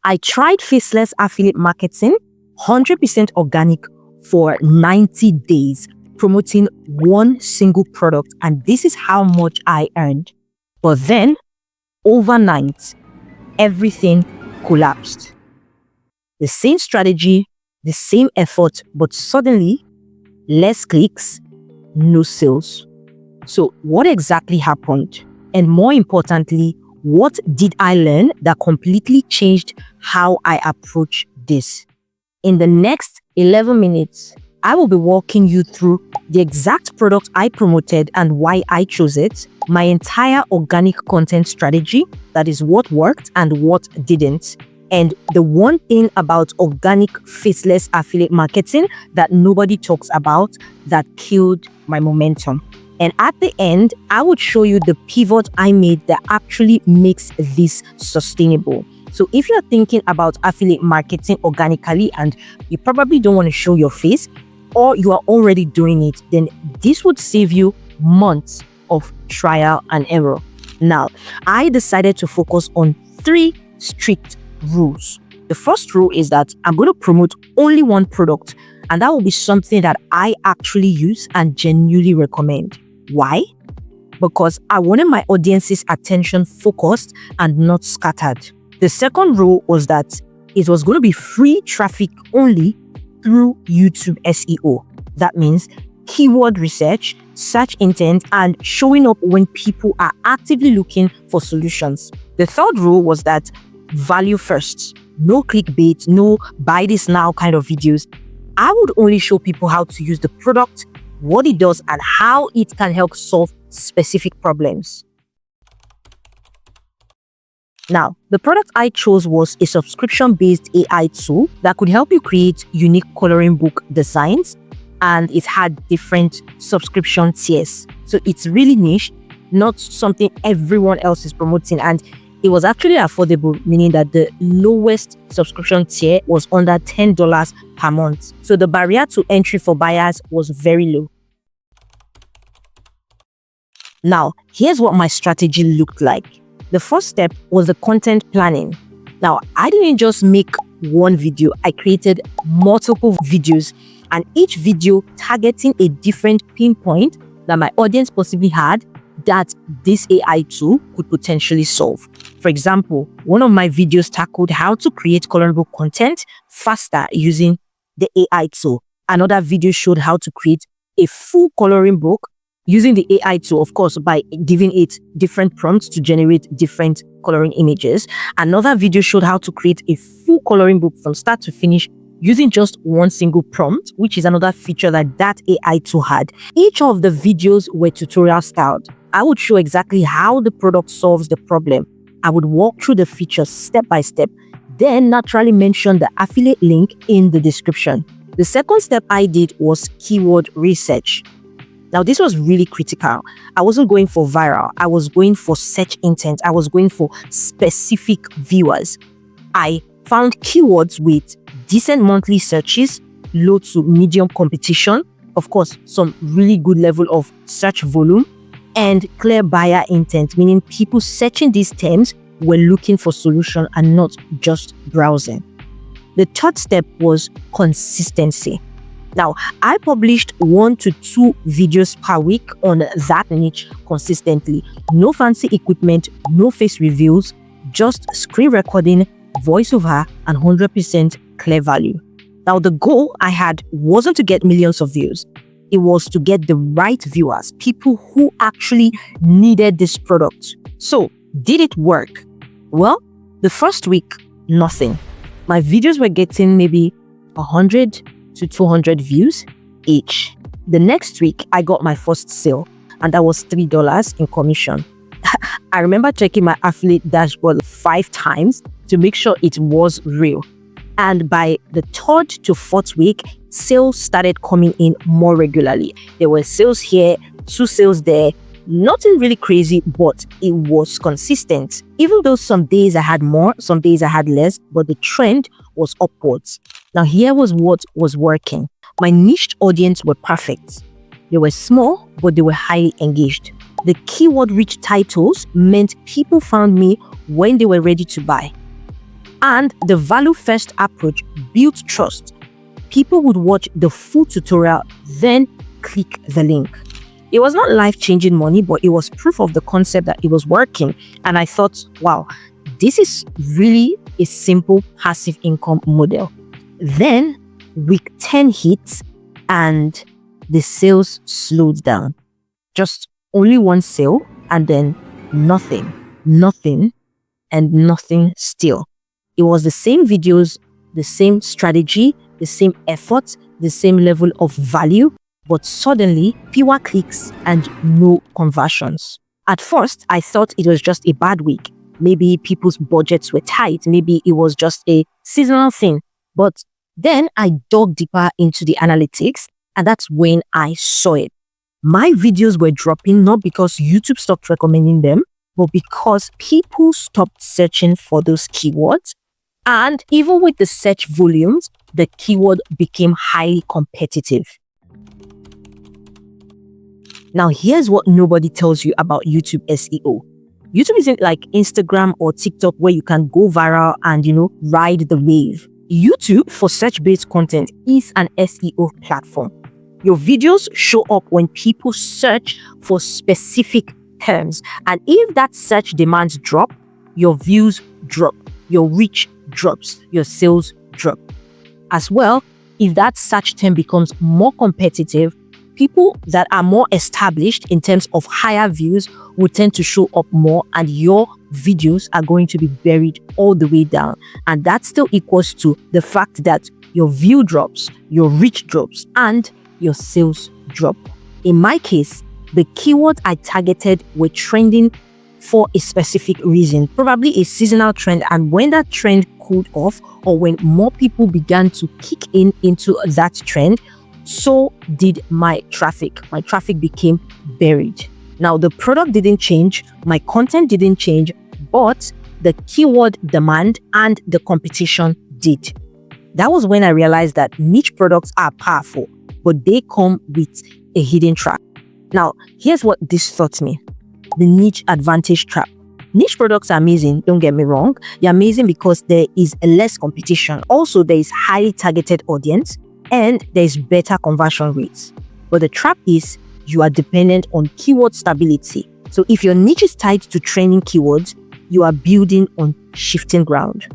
I tried Faceless affiliate marketing, 100% organic for 90 days, promoting one single product, and this is how much I earned. But then, overnight, everything collapsed. The same strategy, the same effort, but suddenly, less clicks, no sales. So what exactly happened? And more importantly, what did I learn that completely changed how I approach this? In the next 11 minutes, I will be walking you through the exact product I promoted and why I chose it, my entire organic content strategy, that is what worked and what didn't, and the one thing about organic faceless affiliate marketing that nobody talks about that killed my momentum. And at the end, I would show you the pivot I made that actually makes this sustainable. So if you're thinking about affiliate marketing organically and you probably don't want to show your face, or you are already doing it, then this would save you months of trial and error. Now, I decided to focus on 3 strict rules. The first rule is that I'm going to promote only one product, and that will be something that I actually use and genuinely recommend. Why? Because I wanted my audience's attention focused and not scattered. The second rule was that it was going to be free traffic only through YouTube SEO. That means keyword research, search intent, and showing up when people are actively looking for solutions. The third rule was that value first. No clickbait, no buy this now kind of videos. I would only show people how to use the product, what it does, and how it can help solve specific problems. Now, the product I chose was a subscription-based AI tool that could help you create unique coloring book designs, and it had different subscription tiers. So it's really niche, not something everyone else is promoting, and it was actually affordable, meaning that the lowest subscription tier was under $10 per month. So the barrier to entry for buyers was very low. Now, here's what my strategy looked like. The first step was the content planning. Now, I didn't just make one video. I created multiple videos, and each video targeting a different pinpoint that my audience possibly had that this AI tool could potentially solve. For example, one of my videos tackled how to create coloring book content faster using the AI tool. Another video showed how to create a full coloring book using the AI tool, of course, by giving it different prompts to generate different coloring images. Another video showed how to create a full coloring book from start to finish using just one single prompt, which is another feature that AI tool had. Each of the videos were tutorial styled. I would show exactly how the product solves the problem. I would walk through the features step by step, then naturally mention the affiliate link in the description. The second step I did was keyword research. Now, this was really critical. I wasn't going for viral. I was going for search intent. I was going for specific viewers. I found keywords with decent monthly searches, low to medium competition, of course, some really good level of search volume, and clear buyer intent, meaning people searching these terms were looking for solution and not just browsing. The third step was consistency. Now, I published 1 to 2 videos per week on that niche consistently. No fancy equipment, no face reveals, just screen recording, voiceover, and 100% clear value. Now, the goal I had wasn't to get millions of views. It was to get the right viewers, people who actually needed this product. So, did it work? Well, the first week, nothing. My videos were getting maybe 100 to 200 views each. The next week, I got my first sale, and that was $3 in commission. I remember checking my affiliate dashboard 5 times to make sure it was real. And by the 3rd to 4th week, sales started coming in more regularly. There were sales here, 2 sales there. Nothing really crazy, but it was consistent. Even though some days I had more, some days I had less, but the trend was upwards. Now, here was what was working. My niched audience were perfect. They were small, but they were highly engaged. The keyword-rich titles meant people found me when they were ready to buy. And the value-first approach built trust. People would watch the full tutorial, then click the link. It was not life-changing money, but it was proof of the concept that it was working. And I thought, wow, this is really a simple passive income model. Then week 10 hits and the sales slowed down. Just only one sale and then nothing, and nothing still. It was the same videos, the same strategy, the same effort, the same level of value, but suddenly fewer clicks and no conversions. At first, I thought it was just a bad week. Maybe people's budgets were tight. Maybe it was just a seasonal thing. But then I dug deeper into the analytics, and that's when I saw it. My videos were dropping not because YouTube stopped recommending them, but because people stopped searching for those keywords. And even with the search volumes, the keyword became highly competitive. Now, here's what nobody tells you about YouTube SEO. YouTube isn't like Instagram or TikTok where you can go viral and, ride the wave. YouTube for search-based content is an SEO platform. Your videos show up when people search for specific terms. And if that search demands drop, your views drop, your reach drops, your sales drop. As well, if that search term becomes more competitive, people that are more established in terms of higher views will tend to show up more, and your videos are going to be buried all the way down. And that still equals to the fact that your view drops, your reach drops, and your sales drop. In my case, the keywords I targeted were trending for a specific reason, probably a seasonal trend. And when that trend cooled off, or when more people began to kick into that trend, so did my traffic. My traffic became buried. Now, the product didn't change, my content didn't change, but the keyword demand and the competition did. That was when I realized that niche products are powerful, but they come with a hidden trap. Now, here's what this taught me. The niche advantage trap. Niche products are amazing, don't get me wrong. They're amazing because there is less competition. Also, there is highly targeted audience and there is better conversion rates. But the trap is you are dependent on keyword stability. So if your niche is tied to trending keywords, you are building on shifting ground.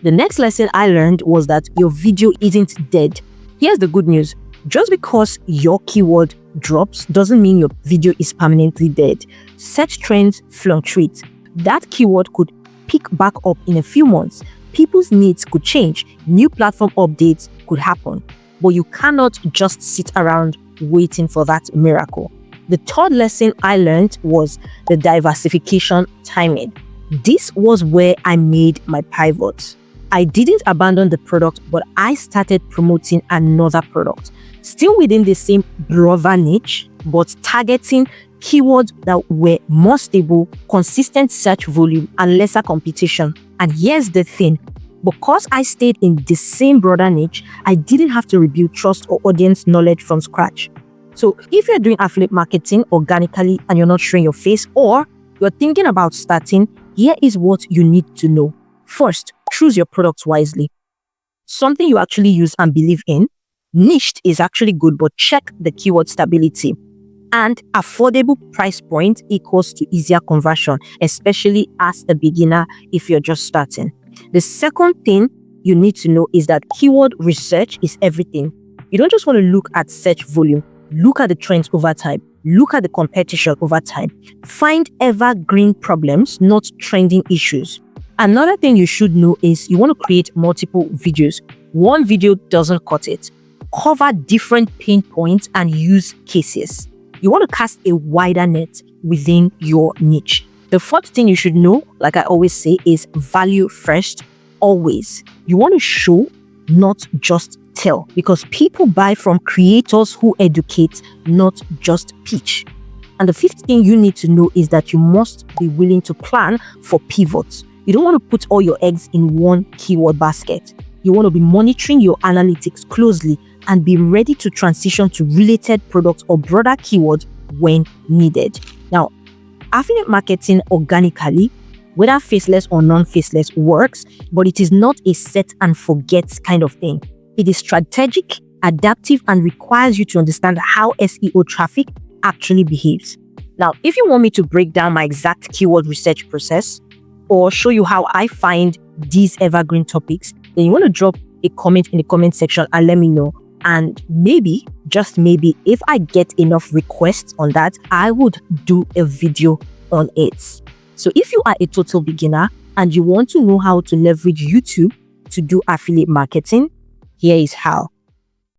The next lesson I learned was that your video isn't dead. Here's the good news. Just because your keyword drops doesn't mean your video is permanently dead. Search trends fluctuate. That keyword could pick back up in a few months. People's needs could change. New platform updates could happen. But you cannot just sit around waiting for that miracle. The third lesson I learned was the diversification timing. This was where I made my pivot. I didn't abandon the product, but I started promoting another product. Still within the same broader niche, but targeting keywords that were more stable, consistent search volume, and lesser competition. And here's the thing. Because I stayed in the same broader niche, I didn't have to rebuild trust or audience knowledge from scratch. So if you're doing affiliate marketing organically and you're not showing your face, or you're thinking about starting, here is what you need to know. First, choose your products wisely. Something you actually use and believe in. Niched is actually good, but check the keyword stability. And affordable price point equals to easier conversion, especially as a beginner if you're just starting. The second thing you need to know is that keyword research is everything. You don't just want to look at search volume. Look at the trends over time. Look at the competition over time. Find evergreen problems, not trending issues. Another thing you should know is you want to create multiple videos. One video doesn't cut it. Cover different pain points and use cases. You want to cast a wider net within your niche. The fourth thing you should know, like I always say, is value first, always. You want to show, not just tell, because people buy from creators who educate, not just pitch. And the fifth thing you need to know is that you must be willing to plan for pivots. You don't want to put all your eggs in one keyword basket. You want to be monitoring your analytics closely and be ready to transition to related products or broader keywords when needed. Now, affiliate marketing organically, whether faceless or non-faceless works, but it is not a set and forget kind of thing. It is strategic, adaptive, and requires you to understand how SEO traffic actually behaves. Now, if you want me to break down my exact keyword research process or show you how I find these evergreen topics, then you want to drop a comment in the comment section and let me know. And maybe, just maybe, if I get enough requests on that, I would do a video on it. So if you are a total beginner and you want to know how to leverage YouTube to do affiliate marketing, here is how.